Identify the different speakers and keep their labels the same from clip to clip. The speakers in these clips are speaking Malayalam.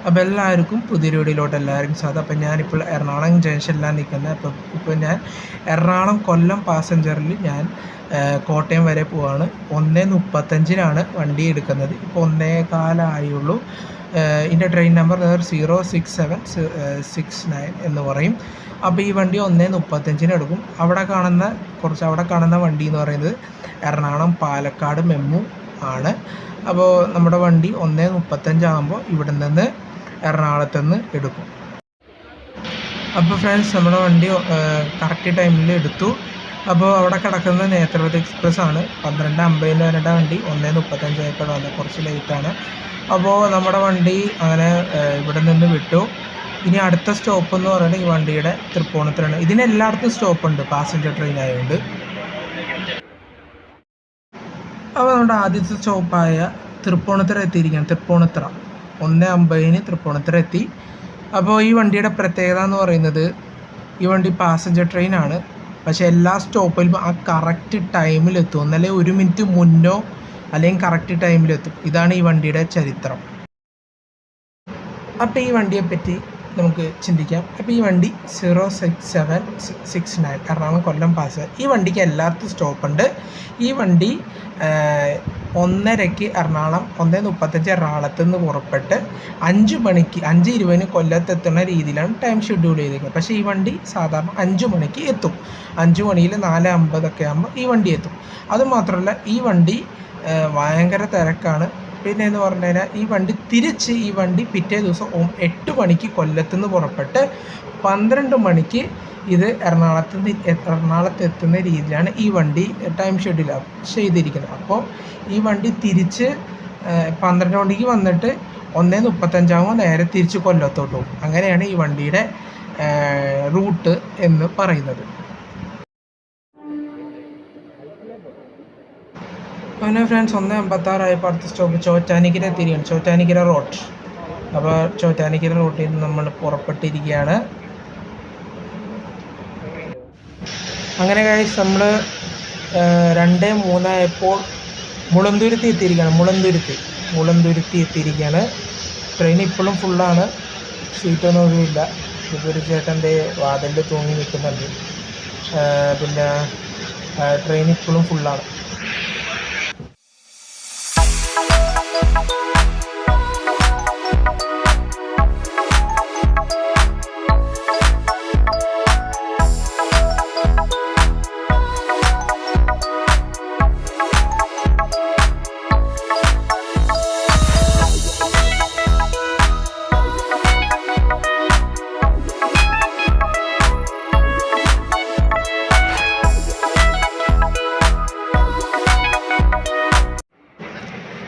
Speaker 1: അപ്പോൾ എല്ലാവർക്കും പുതിയൊരു വീഡിയോയിലോട്ട് എല്ലാവർക്കും സ്വാഗതം. അപ്പോൾ ഞാനിപ്പോൾ എറണാകുളം ജംഗ്ഷനിലാണ് നിൽക്കുന്നത്. ഇപ്പോൾ ഞാൻ എറണാകുളം കൊല്ലം പാസഞ്ചറിൽ ഞാൻ കോട്ടയം വരെ പോവാണ്. 1:35 വണ്ടി എടുക്കുന്നത്. ഇപ്പോൾ 1:15 ഇതിൻ്റെ ട്രെയിൻ നമ്പർ 06769 എന്ന് പറയും. അപ്പോൾ ഈ വണ്ടി 1:35 എടുക്കും. അവിടെ കാണുന്ന വണ്ടി എന്ന് പറയുന്നത് എറണാകുളം പാലക്കാട് മെമു ആണ്. അപ്പോൾ നമ്മുടെ വണ്ടി 1:35 ഇവിടെ നിന്ന് എറണാകുളത്ത് നിന്ന് എടുക്കും. അപ്പോൾ ഫ്രണ്ട്സ്, നമ്മുടെ വണ്ടി കറക്റ്റ് ടൈമിൽ എടുത്തു. അപ്പോൾ അവിടെ കിടക്കുന്ന നേത്രവതി എക്സ്പ്രസ് ആണ്. 12:50 വരേണ്ട വണ്ടി 1:35 ആയപ്പോൾ വന്നത്, കുറച്ച് ലേറ്റാണ്. അപ്പോൾ നമ്മുടെ വണ്ടി അങ്ങനെ ഇവിടെ നിന്ന് വിട്ടു. ഇനി അടുത്ത സ്റ്റോപ്പ് എന്ന് പറയുന്നത് ഈ വണ്ടിയുടെ തൃപ്പൂണിത്തുറയാണ്. ഇതിനെല്ലായിടത്തും സ്റ്റോപ്പുണ്ട്, പാസഞ്ചർ ട്രെയിൻ ആയതുകൊണ്ട്. അപ്പോൾ നമ്മുടെ ആദ്യത്തെ സ്റ്റോപ്പായ തൃപ്പൂണിത്തുറ എത്തിയിരിക്കുകയാണ്. തൃപ്പൂണിത്തുറ 1:50 തൃപ്പൂണിത്തുറ എത്തി. അപ്പോൾ ഈ വണ്ടിയുടെ പ്രത്യേകത എന്ന് പറയുന്നത്, ഈ വണ്ടി പാസഞ്ചർ ട്രെയിനാണ്. പക്ഷേ എല്ലാ സ്റ്റോപ്പിലും ആ കറക്റ്റ് ടൈമിലെത്തും. ഒന്നല്ലേ 1 മിനിറ്റ് മുന്നോ അല്ലെങ്കിൽ കറക്റ്റ് ടൈമിലെത്തും. ഇതാണ് ഈ വണ്ടിയുടെ ചരിത്രം. അപ്പോൾ ഈ വണ്ടിയെപ്പറ്റി നമുക്ക് ചിന്തിക്കാം. അപ്പോൾ ഈ വണ്ടി 06769 എറണാകുളം കൊല്ലം പാസഞ്ചർ. ഈ വണ്ടിക്ക് എല്ലായിടത്തും സ്റ്റോപ്പുണ്ട്. ഈ വണ്ടി 1:30 എറണാകുളം 1:35 എറണാകുളത്ത് നിന്ന് പുറപ്പെട്ട് 5:20 കൊല്ലത്തെത്തുന്ന രീതിയിലാണ് ടൈം ഷെഡ്യൂൾ ചെയ്തിരിക്കുന്നത്. പക്ഷേ ഈ വണ്ടി സാധാരണ 5 മണിക്ക് എത്തും. 5 മണിയിൽ 4:50 ആകുമ്പോൾ ഈ വണ്ടി എത്തും. അതുമാത്രമല്ല, ഈ വണ്ടി ഭയങ്കര തിരക്കാണ്. പിന്നെ എന്ന് പറഞ്ഞു കഴിഞ്ഞാൽ ഈ വണ്ടി പിറ്റേ ദിവസം 8 മണിക്ക് കൊല്ലത്തുനിന്ന് പുറപ്പെട്ട് 12 മണിക്ക് ഇത് എറണാകുളത്ത് എത്തുന്ന രീതിയിലാണ് ഈ വണ്ടി ടൈം ഷെഡ്യൂൾ ചെയ്തിരിക്കുന്നത്. അപ്പോൾ ഈ വണ്ടി തിരിച്ച് 12 മണിക്ക് വന്നിട്ട് 1:35 നേരെ തിരിച്ച് കൊല്ലത്തോട്ട് പോകും. അങ്ങനെയാണ് ഈ വണ്ടിയുടെ റൂട്ട് എന്ന് പറയുന്നത്. അങ്ങനെ ഫ്രണ്ട്സ്, 1:56 അടുത്ത സ്റ്റോപ്പ് ചോറ്റാനിക്കര എത്തിയിരിക്കുകയാണ്. ചോറ്റാനിക്കര റോഡ്. അപ്പോൾ ചോറ്റാനിക്കര റോട്ടിൽ നിന്ന് നമ്മൾ പുറപ്പെട്ടിരിക്കുകയാണ്. അങ്ങനെ ഗൈസ്, നമ്മൾ 2:03 ആയപ്പോൾ മുളന്തുരുത്തി എത്തിയിരിക്കുകയാണ്. ട്രെയിൻ ഇപ്പോഴും ഫുള്ളാണ്, സീറ്റൊന്നും ഒന്നുമില്ല. ഇപ്പോൾ ഒരു ചേട്ടൻ്റെ വാതിലിൽ തൂങ്ങി നിൽക്കുന്നുണ്ട്. പിന്നെ ട്രെയിൻ ഇപ്പോഴും ഫുള്ളാണ്.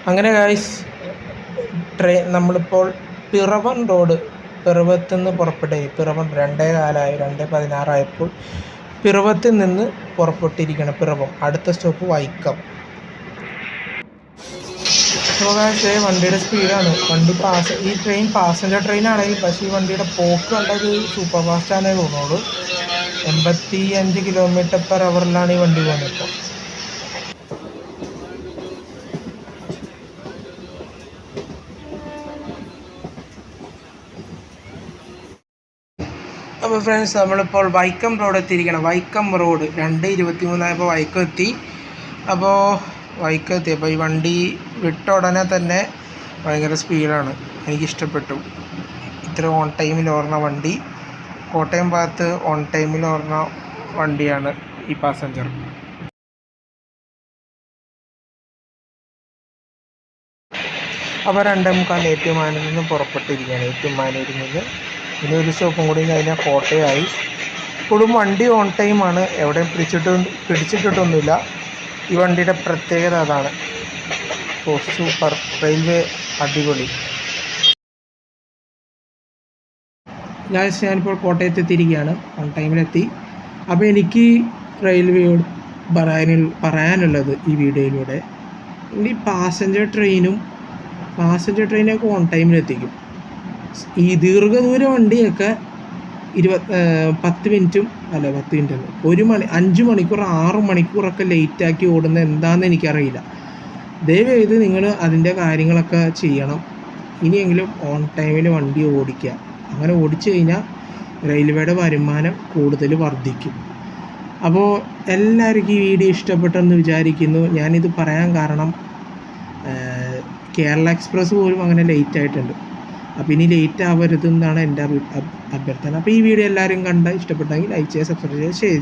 Speaker 1: അങ്ങനെ ഗൈസ്, നമ്മളിപ്പോൾ പിറവത്ത് നിന്ന് പുറപ്പെട്ടു. പിറവം 2:16 ആയപ്പോൾ പിറവത്തിൽ നിന്ന് പുറപ്പെട്ടിരിക്കുകയാണ്. പിറവം അടുത്ത സ്റ്റോപ്പ് വൈക്കം. അപ്പോൾ ഗൈസ്, വണ്ടിയുടെ സ്പീഡാണ്. ഈ ട്രെയിൻ പാസഞ്ചർ ട്രെയിൻ ആണെങ്കിൽ, പക്ഷേ ഈ വണ്ടിയുടെ പോക്ക് കണ്ടത് സൂപ്പർ ഫാസ്റ്റാണേ തോന്നുള്ളൂ. 85 km/h ഈ വണ്ടി പോകുന്നത്. ഇപ്പോൾ അപ്പോൾ ഫ്രണ്ട്സ്, നമ്മളിപ്പോൾ വൈക്കം റോഡ് എത്തിയിരിക്കണം. വൈക്കം റോഡ് 2:23 ആയപ്പോൾ വൈക്കം എത്തി. അപ്പോൾ ഈ വണ്ടി വിട്ട ഉടനെ തന്നെ ഭയങ്കര സ്പീഡാണ്. എനിക്കിഷ്ടപ്പെട്ടു. ഇത്ര ഓൺ ടൈമിൽ ഓടുന്ന വണ്ടി, കോട്ടയം ഭാഗത്ത് ഓൺ ടൈമിൽ ഓടുന്ന വണ്ടിയാണ് ഈ പാസഞ്ചർ. അപ്പോൾ 2:45 ഏറ്റുമാനൂരിൽ നിന്ന് പുറപ്പെട്ടിരിക്കുകയാണ്. ഏറ്റുമാനൂരിൽ നിന്ന് ഇനി ഒരു സ്റ്റോപ്പും കൂടി കഴിഞ്ഞാൽ കോട്ടയമായി. ഇപ്പോഴും വണ്ടി ഓൺ ടൈമാണ്, എവിടെയും പിടിച്ചിട്ടിട്ടൊന്നുമില്ല. ഈ വണ്ടിയുടെ പ്രത്യേകത അതാണ്. സൂപ്പർ റെയിൽവേ, അടിപൊളി. ഞാനിപ്പോൾ കോട്ടയത്ത് എത്തിയിരിക്കുകയാണ്. ഓൺ ടൈമിലെത്തി. അപ്പോൾ എനിക്ക് റെയിൽവേയോട് പറയാനുള്ളത് ഈ വീഡിയോയിലൂടെ, ഈ പാസഞ്ചർ ട്രെയിനൊക്കെ ഓൺ ടൈമിലെത്തിക്കും. ഈ ദീർഘദൂര വണ്ടിയൊക്കെ 10 മിനിറ്റും 1 മണി 5 മണിക്കൂർ 6 മണിക്കൂറൊക്കെ ലേറ്റാക്കി ഓടുന്നത് എന്താണെന്ന് എനിക്കറിയില്ല. ദയവേത് നിങ്ങൾ അതിൻ്റെ കാര്യങ്ങളൊക്കെ ചെയ്യണം. ഇനിയെങ്കിലും ഓൺ ടൈമിൽ വണ്ടി ഓടിക്കുക. അങ്ങനെ ഓടിച്ചു കഴിഞ്ഞാൽ റെയിൽവേയുടെ വരുമാനം കൂടുതൽ വർദ്ധിക്കും. അപ്പോൾ എല്ലാവർക്കും ഈ വീഡിയോ ഇഷ്ടപ്പെട്ടെന്ന് വിചാരിക്കുന്നു. ഞാനിത് പറയാൻ കാരണം കേരള എക്സ്പ്രസ് പോലും അങ്ങനെ ലേറ്റ് ആയിട്ടുണ്ട്. അപ്പോൾ ഇനി ലേറ്റ് ആവരുതെന്നാണ് എൻ്റെ അഭ്യർത്ഥന. അപ്പോൾ ഈ വീഡിയോ എല്ലാവരും കണ്ട് ഇഷ്ടപ്പെട്ടെങ്കിൽ ലൈക്ക് ചെയ്യുക, സബ്സ്ക്രൈബ് ചെയ്യുക, ഷെയർ ചെയ്യുക.